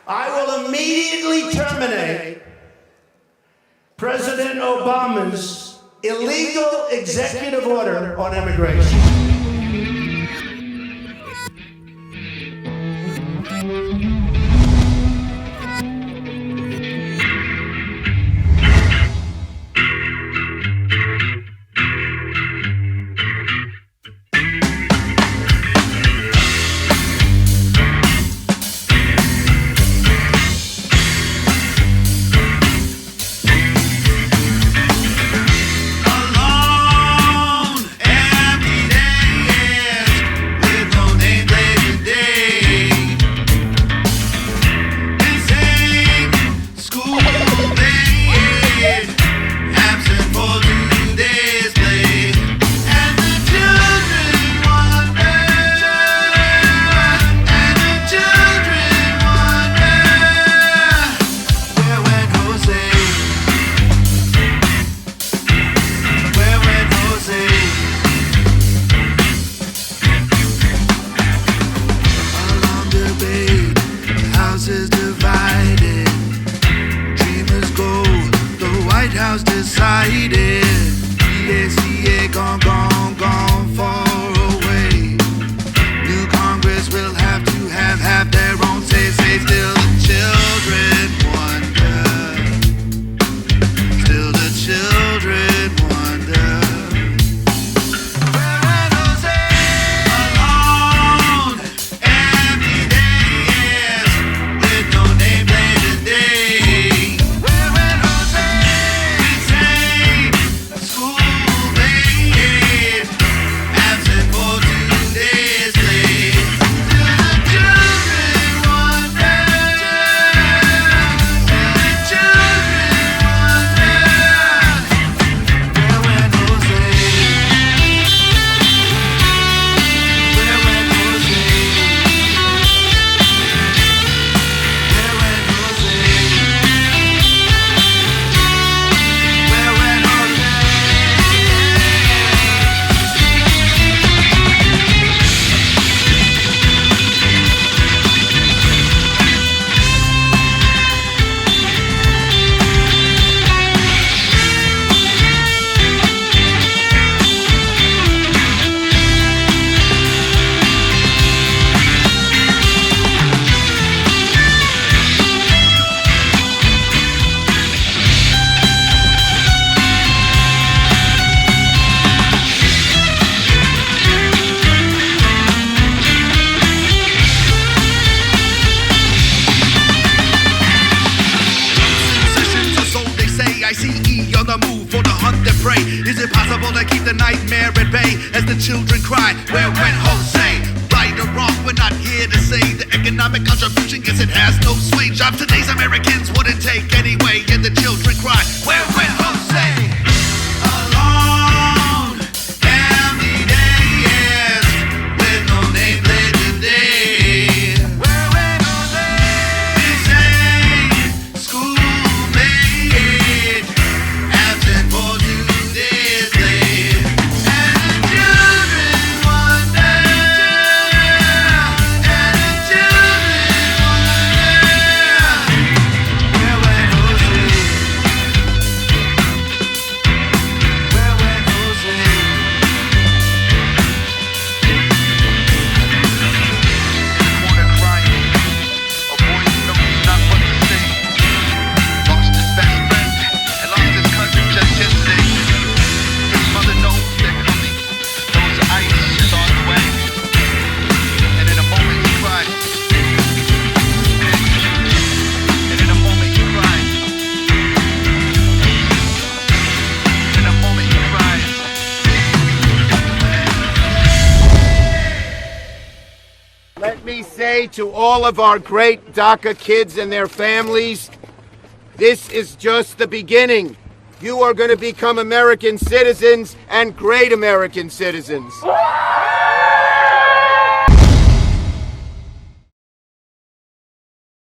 I will immediately terminate President Obama's illegal executive order on immigration. Decided, yeah, gone far away. New Congress will have to have their own say. Still the children wonder. Still the children wonder. Where went Jose? Alone, empty days with no name plate today. Where went Jose? ICE on the move for the hunt and prey. Is it possible to keep the nightmare at bay as the children cry, where went Jose? Right or wrong, we're not here to say the economic contribution, guess it has no sway. Jobs today's Americans wouldn't take anyway, and the children cry, where went Jose? Alone, empty days with no name plate today. Where went Jose? Insane schoolmate, absent for 2 days late, and the children wonder, and the children wonder, where went Jose? Where went Jose? Corner crying, a boy who knows not what to say. Lost his best friend and lost his cousin just yesterday. His mother knows they're coming, knows the ice is on the way. And in a moment he cried. And in a moment he cried. In a moment he cried. Let me say to all of our great Daca kids and their families, this is just the beginning. You are going to become American citizens and great American citizens.